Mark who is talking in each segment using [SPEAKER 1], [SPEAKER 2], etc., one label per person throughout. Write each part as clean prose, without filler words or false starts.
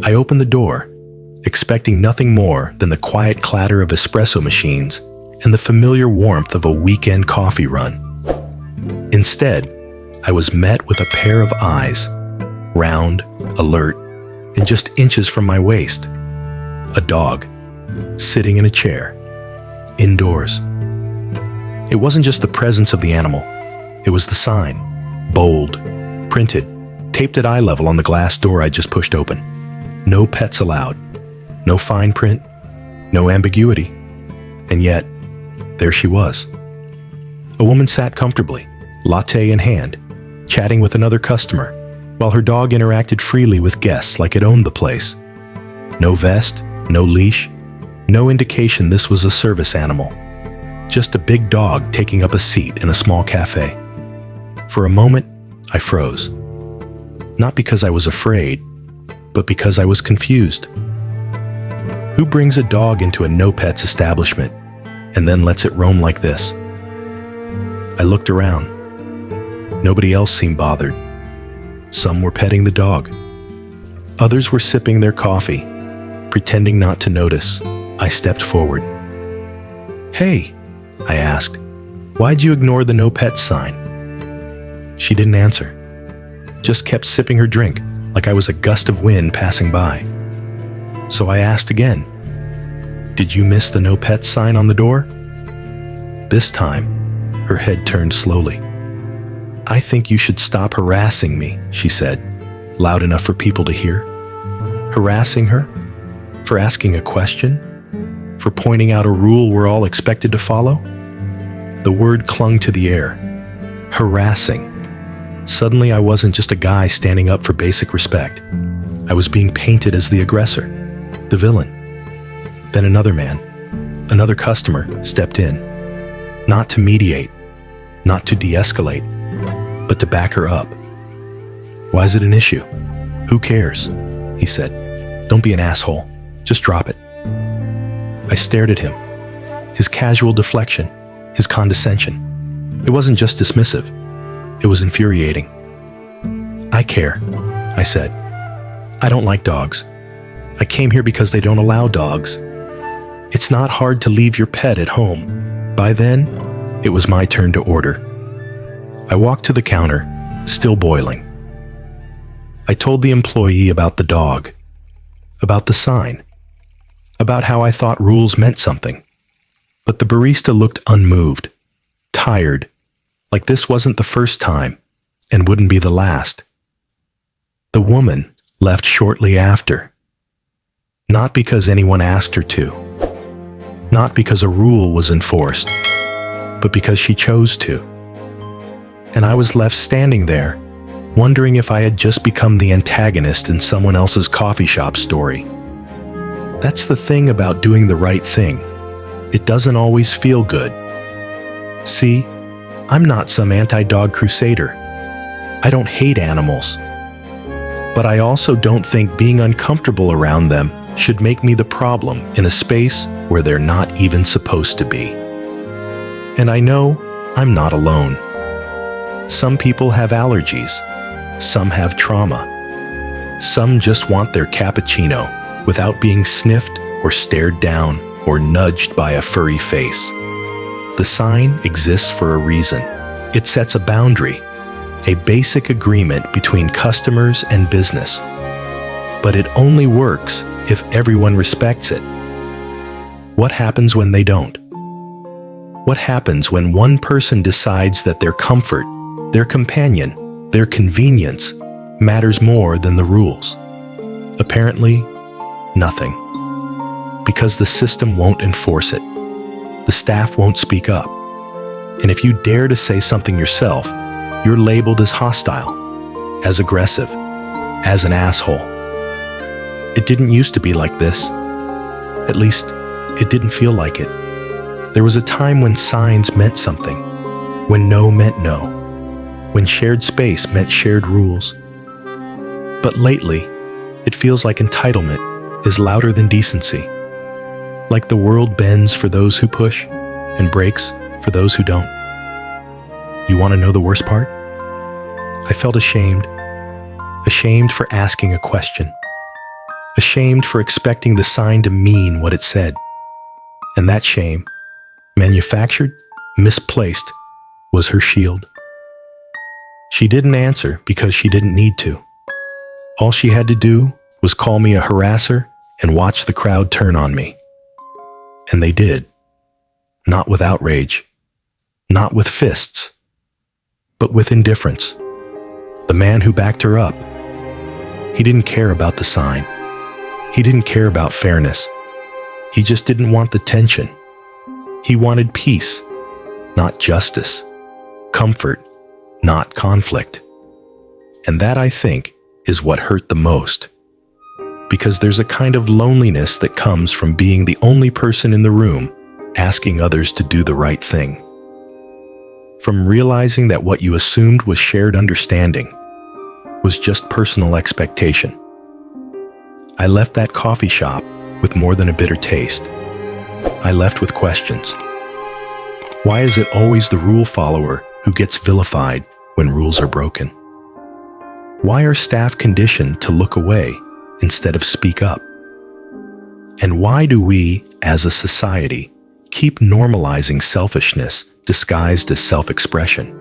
[SPEAKER 1] I opened the door, expecting nothing more than the quiet clatter of espresso machines and the familiar warmth of a weekend coffee run. Instead, I was met with a pair of eyes, round, alert, and just inches from my waist. A dog, sitting in a chair, indoors. It wasn't just the presence of the animal, it was the sign, bold, printed, taped at eye level on the glass door I just pushed open. No pets allowed, no fine print, no ambiguity. And yet, there she was. A woman sat comfortably, latte in hand, chatting with another customer, while her dog interacted freely with guests like it owned the place. No vest, no leash, no indication this was a service animal. Just a big dog taking up a seat in a small cafe. For a moment, I froze. Not because I was afraid, but because I was confused. Who brings a dog into a no-pets establishment and then lets it roam like this? I looked around. Nobody else seemed bothered. Some were petting the dog. Others were sipping their coffee, pretending not to notice. I stepped forward. "Hey," I asked, "why'd you ignore the no pets sign?" She didn't answer, just kept sipping her drink like I was a gust of wind passing by. So I asked again, "Did you miss the no pets sign on the door?" This time, her head turned slowly. "I think you should stop harassing me," she said, loud enough for people to hear. Harassing her? For asking a question? For pointing out a rule we're all expected to follow? The word clung to the air. Harassing. Suddenly I wasn't just a guy standing up for basic respect. I was being painted as the aggressor, the villain. Then another man, another customer, stepped in. Not to mediate, not to de-escalate, but to back her up. "Why is it an issue? Who cares?" he said. "Don't be an asshole. Just drop it." I stared at him. His casual deflection, his condescension. It wasn't just dismissive. It was infuriating. "I care," I said. "I don't like dogs. I came here because they don't allow dogs. It's not hard to leave your pet at home." By then, it was my turn to order. I walked to the counter, still boiling. I told the employee about the dog, about the sign, about how I thought rules meant something. But the barista looked unmoved, tired, like this wasn't the first time and wouldn't be the last. The woman left shortly after. Not because anyone asked her to. Not because a rule was enforced, but because she chose to. And I was left standing there, wondering if I had just become the antagonist in someone else's coffee shop story. That's the thing about doing the right thing. It doesn't always feel good. See, I'm not some anti-dog crusader. I don't hate animals. But I also don't think being uncomfortable around them should make me the problem in a space where they're not even supposed to be. And I know I'm not alone. Some people have allergies. Some have trauma. Some just want their cappuccino without being sniffed or stared down or nudged by a furry face. The sign exists for a reason. It sets a boundary, a basic agreement between customers and business. But it only works if everyone respects it. What happens when they don't? What happens when one person decides that their comfort, their companion, their convenience matters more than the rules? Apparently, nothing. Because the system won't enforce it. The staff won't speak up. And if you dare to say something yourself, you're labeled as hostile, as aggressive, as an asshole. It didn't used to be like this. At least, it didn't feel like it. There was a time when signs meant something, when no meant no, when shared space meant shared rules. But lately, it feels like entitlement is louder than decency. Like the world bends for those who push and breaks for those who don't. You want to know the worst part? I felt ashamed for asking a question. ashamed for expecting the sign to mean what it said. And that shame, manufactured, misplaced, was her shield. She didn't answer because she didn't need to. All she had to do was call me a harasser and watch the crowd turn on me. And they did. Not with outrage, not with fists, but with indifference. The man who backed her up, he didn't care about the sign. He didn't care about fairness. He just didn't want the tension. He wanted peace, not justice, comfort, not conflict. And that, I think, is what hurt the most. Because there's a kind of loneliness that comes from being the only person in the room asking others to do the right thing. From realizing that what you assumed was shared understanding was just personal expectation. I left that coffee shop with more than a bitter taste. I left with questions. Why is it always the rule follower who gets vilified when rules are broken? Why are staff conditioned to look away instead of speak up? And why do we, as a society, keep normalizing selfishness disguised as self-expression?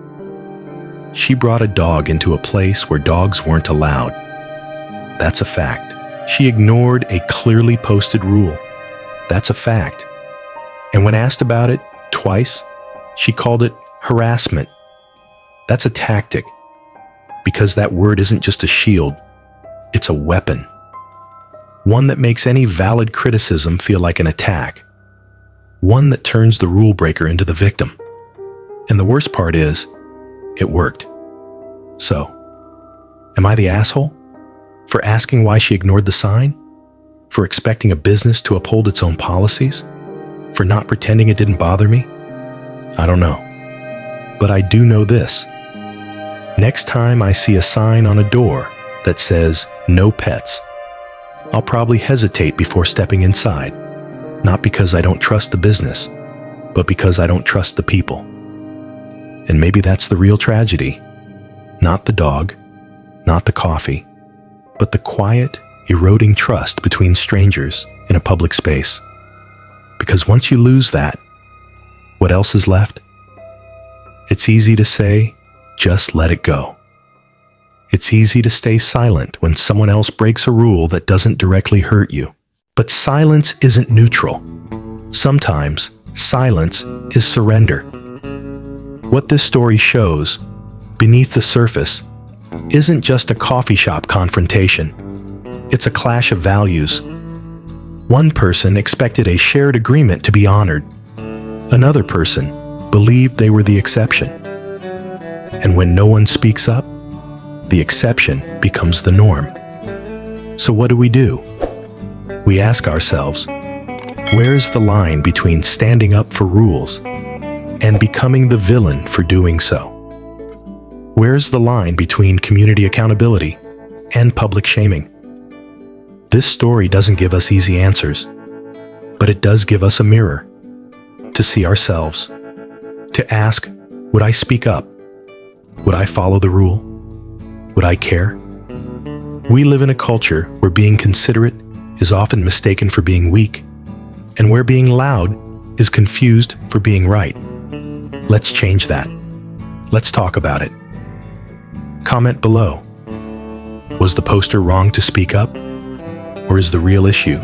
[SPEAKER 1] She brought a dog into a place where dogs weren't allowed. That's a fact. She ignored a clearly posted rule. That's a fact. And when asked about it twice, she called it harassment. That's a tactic, because that word isn't just a shield, it's a weapon. One that makes any valid criticism feel like an attack. One that turns the rule breaker into the victim. And the worst part is, it worked. So, am I the asshole? For asking why she ignored the sign? For expecting a business to uphold its own policies? For not pretending it didn't bother me? I don't know. But I do know this. Next time I see a sign on a door that says, "No pets," I'll probably hesitate before stepping inside. Not because I don't trust the business, but because I don't trust the people. And maybe that's the real tragedy. Not the dog, not the coffee, but the quiet, eroding trust between strangers in a public space. Because once you lose that, what else is left? It's easy to say, just let it go. It's easy to stay silent when someone else breaks a rule that doesn't directly hurt you. But silence isn't neutral. Sometimes, silence is surrender. What this story shows, beneath the surface, isn't just a coffee shop confrontation. It's a clash of values. One person expected a shared agreement to be honored. Another person believed they were the exception. And when no one speaks up, the exception becomes the norm. So what do? We ask ourselves, where's the line between standing up for rules and becoming the villain for doing so? Where's the line between community accountability and public shaming? This story doesn't give us easy answers, but it does give us a mirror to see ourselves, to ask, would I speak up? Would I follow the rule? Would I care? We live in a culture where being considerate is often mistaken for being weak, and where being loud is confused for being right. Let's change that. Let's talk about it. Comment below. Was the poster wrong to speak up? Or is the real issue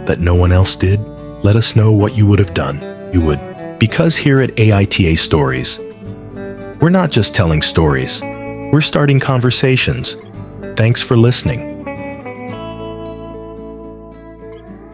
[SPEAKER 1] that no one else did? Let us know what you would have done. You would. Because here at AITA Stories, we're not just telling stories, we're starting conversations. Thanks for listening.